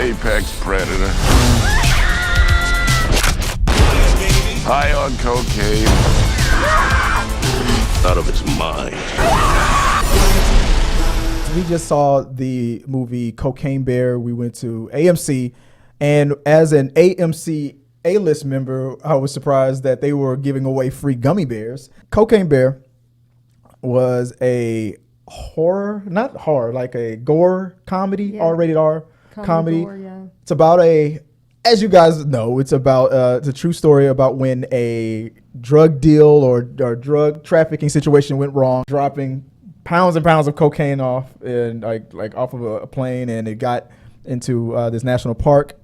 Apex predator. High on cocaine. Out of its mind. We just saw the movie Cocaine Bear. We went to AMC, and as an AMC A-list member, I was surprised that they were giving away free gummy bears. Cocaine Bear was a not horror, like a gore comedy, R-rated R comedy. Gore, yeah. It's about as you guys know, it's a true story about when a drug deal or drug trafficking situation went wrong, dropping pounds and pounds of cocaine off and like off of a plane, and it got into this national park,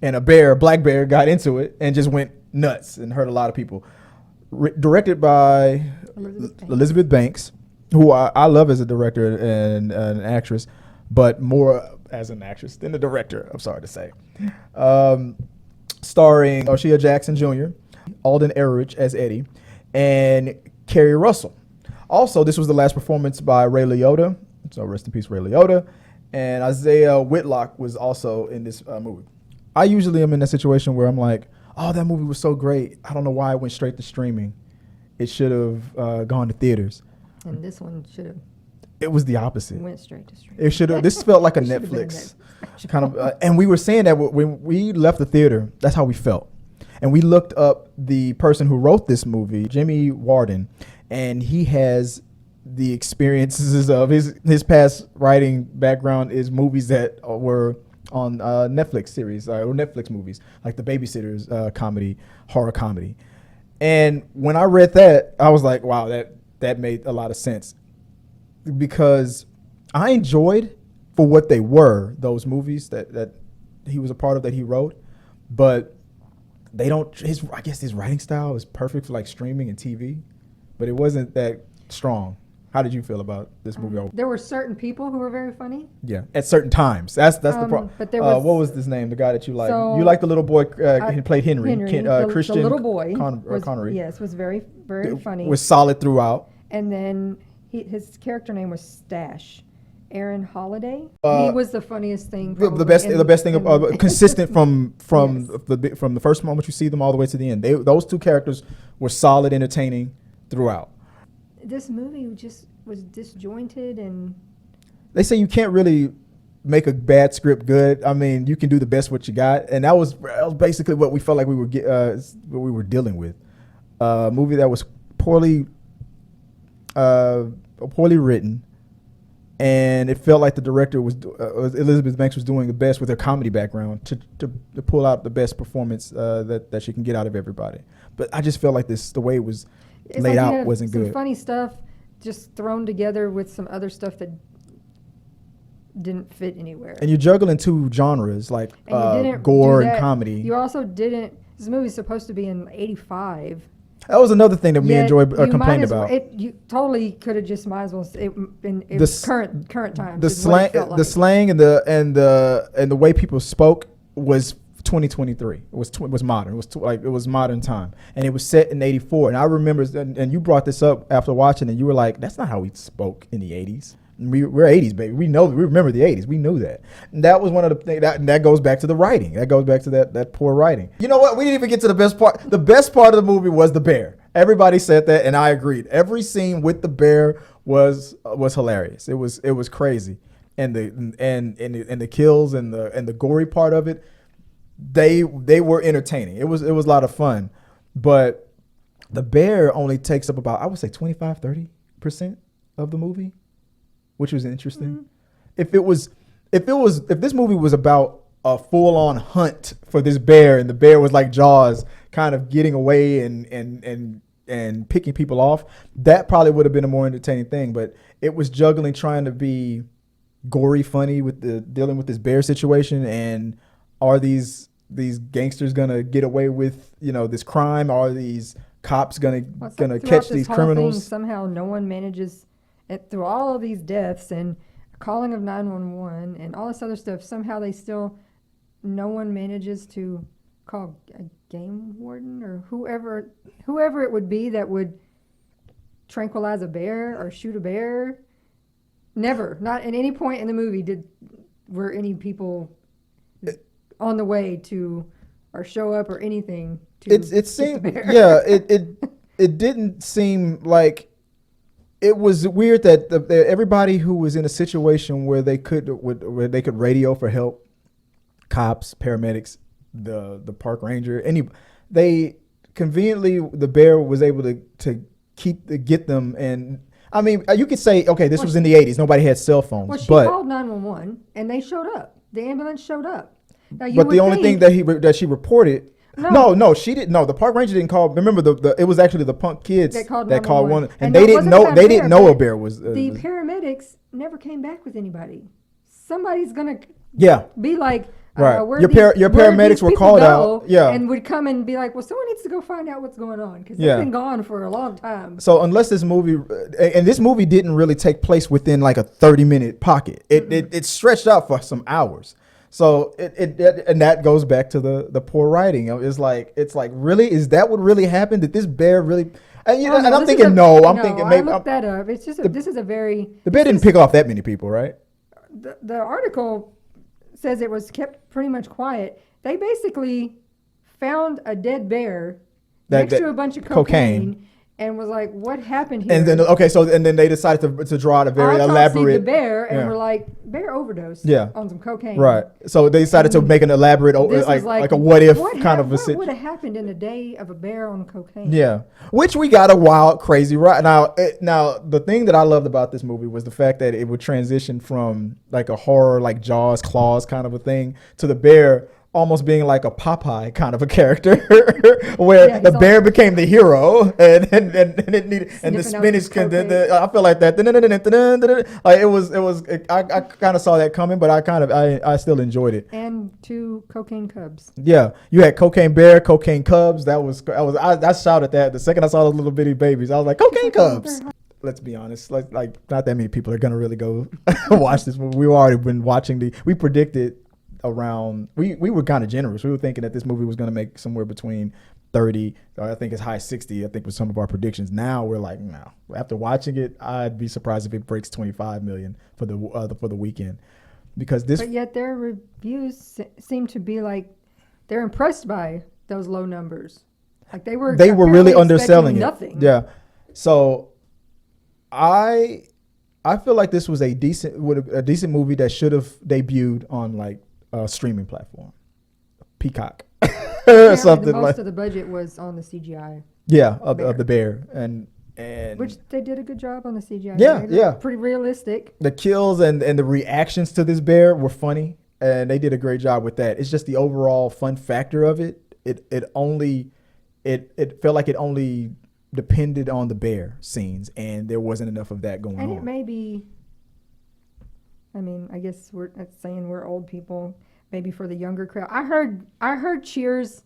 and a black bear got into it and just went nuts and hurt a lot of people. Directed by Elizabeth Banks, who I love as a director and an actress, but more as an actress than the director, I'm sorry to say. Starring O'Shea Jackson Jr., Alden Ehrenreich as Eddie, and Kerry Russell. Also, this was the last performance by Ray Liotta, so rest in peace, Ray Liotta, and Isaiah Whitlock was also in this movie. I usually am in a situation where I'm like, oh, that movie was so great. I don't know why it went straight to streaming. It should have gone to theaters. And this one should have. It was the opposite. Went straight to streaming. It should have. This felt like a Netflix kind of, and we were saying that when we left the theater, that's how we felt. And we looked up the person who wrote this movie, Jimmy Warden, and he has the experiences of his past writing background is movies that were on Netflix series or Netflix movies, like The Babysitter's horror comedy. And when I read that, I was like, wow, that made a lot of sense, because I enjoyed for what they were, those movies that he was a part of, that he wrote, but they don't, I guess his writing style is perfect for like streaming and TV, but it wasn't that strong. How did you feel about this movie? There were certain people who were very funny. Yeah, at certain times. That's the problem. But there was, what was his name? The guy that you like? You like the little boy who played Henry. Christian. The little boy Connery. Yes, was very, very funny. Was solid throughout. And then his character name was Stash. Aaron Holiday. He was the funniest thing. The best thing consistent from the first moment you see them all the way to the end. Those two characters were solid, entertaining throughout. This movie just was disjointed, and they say you can't really make a bad script good. I mean, you can do the best what you got, and that was basically what we felt like we were dealing with. A movie that was poorly written, and it felt like the director was Elizabeth Banks was doing the best with her comedy background to pull out the best performance that she can get out of everybody. But I just felt like the way it was laid out wasn't good. Some funny stuff just thrown together with some other stuff that didn't fit anywhere. And you're juggling two genres like gore and comedy. You also didn't. This movie's supposed to be in '85. That was another thing that me and Joy complained about. You totally could have just might as well. It was current times. The slang and the way people spoke was 2023. It was modern. It was modern time, and it was set in '84. And I remember, and you brought this up after watching, and you were like, "That's not how we spoke in the '80s. We're '80s, baby. We remember the '80s. We knew that." And that was one of the things that goes back to the writing. That goes back to that poor writing. You know what? We didn't even get to the best part. The best part of the movie was the bear. Everybody said that, and I agreed. Every scene with the bear was hilarious. It was crazy, and the kills and the gory part of it. They were entertaining. It was a lot of fun, but the bear only takes up about, I would say, 25-30% of the movie, which was interesting. Mm-hmm. If this movie was about a full-on hunt for this bear, and the bear was like Jaws, kind of getting away and picking people off, that probably would have been a more entertaining thing. But it was juggling trying to be gory, funny with dealing with this bear situation, and are these gangsters gonna get away with this crime? Are these cops gonna catch these criminals? Somehow no one manages through all of these deaths and calling of 911 and all this other stuff. Somehow no one manages to call a game warden or whoever it would be that would tranquilize a bear or shoot a bear. Never, not at any point in the movie were any people on the way to, or show up or anything. To It get seemed, the bear. yeah, it didn't seem like. It was weird that everybody who was in a situation where they could radio for help, cops, paramedics, the park ranger, they conveniently, the bear was able to get them. And I mean, you could say, okay, this was in the 80s. Nobody had cell phones. Well, she but called 911 and they showed up. The ambulance showed up. Now, you but would the only thing that she reported. No, she didn't. No, the park ranger didn't call. Remember, it was actually the punk kids that called one, and they didn't know. They didn't know a bear was. The paramedics never came back with anybody. Somebody's gonna be like, right. Where your paramedics were called out. Yeah, and would come and be like, well, someone needs to go find out what's going on because they've been gone for a long time. So unless this movie, and this movie didn't really take place within like a 30-minute pocket. It stretched out for some hours. So and that goes back to the poor writing. It's like really, is that what really happened? Did this bear really? And I'm thinking maybe I looked that up. It's just this is a very the bear didn't pick off that many people, right? The article says it was kept pretty much quiet. They basically found a dead bear next to a bunch of cocaine. And was like, what happened here? And then then they decided to draw out a very elaborate the bear, and we're like, bear overdose on some cocaine. Right. So they decided to make an elaborate like a what if kind of a situation. What would have happened in a day of a bear on cocaine? Yeah. Which we got a wild, crazy ride. Now the thing that I loved about this movie was the fact that it would transition from like a horror, like Jaws, Claws kind of a thing, to the bear almost being like a Popeye kind of a character, where the bear became the hero, and it needed, and the spinach. I feel like that. Like it was. I kind of saw that coming, but I still enjoyed it. And 2 cocaine cubs. Yeah, you had cocaine bear, cocaine cubs. I shouted that the second I saw those little bitty babies. I was like, cocaine cubs. Let's be honest, like not that many people are gonna really go watch this movie. We've already been watching we predicted. We were kind of generous. We were thinking that this movie was going to make somewhere between 30, I think as high as 60, I think was some of our predictions. Now we're like, no. After watching it, I'd be surprised if it breaks 25 million for the weekend, because But yet their reviews seem to be like they're impressed by those low numbers. Like they were really underselling it. Nothing. Yeah. So I feel like this was a decent movie that should have debuted on like a streaming platform, Peacock, or something. Most of the budget was on the CGI. Yeah, of the bear, and which they did a good job on the CGI. Yeah, pretty realistic. The kills and the reactions to this bear were funny, and they did a great job with that. It's just the overall fun factor of it. It felt like it only depended on the bear scenes, and there wasn't enough of that going on. And it may be. I mean, I guess we're saying we're old people. Maybe for the younger crowd, I heard cheers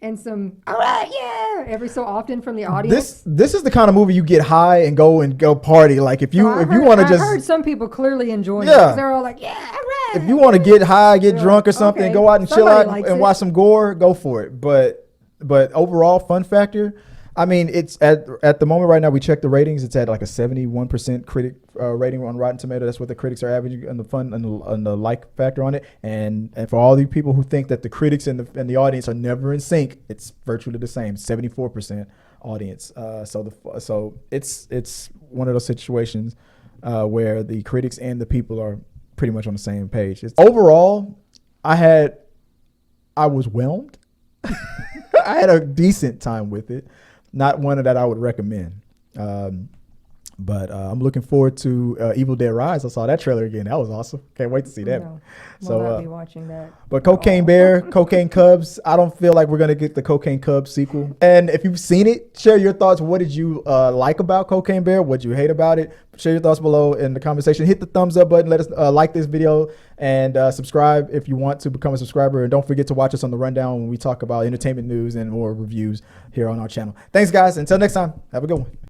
and some all right, yeah, every so often from the audience. This is the kind of movie you get high and go party. Like if you want to just. I heard some people clearly enjoying it. They're all like, yeah, all right. If you want to get high, get drunk or something, go out and chill out and watch some gore, go for it. But overall fun factor. I mean, it's at the moment right now. We check the ratings. It's at like a 71% critic rating on Rotten Tomatoes. That's what the critics are averaging on the fun and the like factor on it. And for all the people who think that the critics and the audience are never in sync, it's virtually the same. 74% audience. So it's one of those situations where the critics and the people are pretty much on the same page. Overall, I was whelmed. I had a decent time with it. Not one that I would recommend. But I'm looking forward to Evil Dead Rise. I saw that trailer again. That was awesome. Can't wait to see that. No, we'll not be watching that. But Cocaine Bear, Cocaine Cubs, I don't feel like we're going to get the Cocaine Cubs sequel. And if you've seen it, share your thoughts. What did you like about Cocaine Bear? What did you hate about it? Share your thoughts below in the comment section. Hit the thumbs up button. Let us like this video and subscribe if you want to become a subscriber. And don't forget to watch us on The Rundown when we talk about entertainment news and more reviews here on our channel. Thanks, guys. Until next time, have a good one.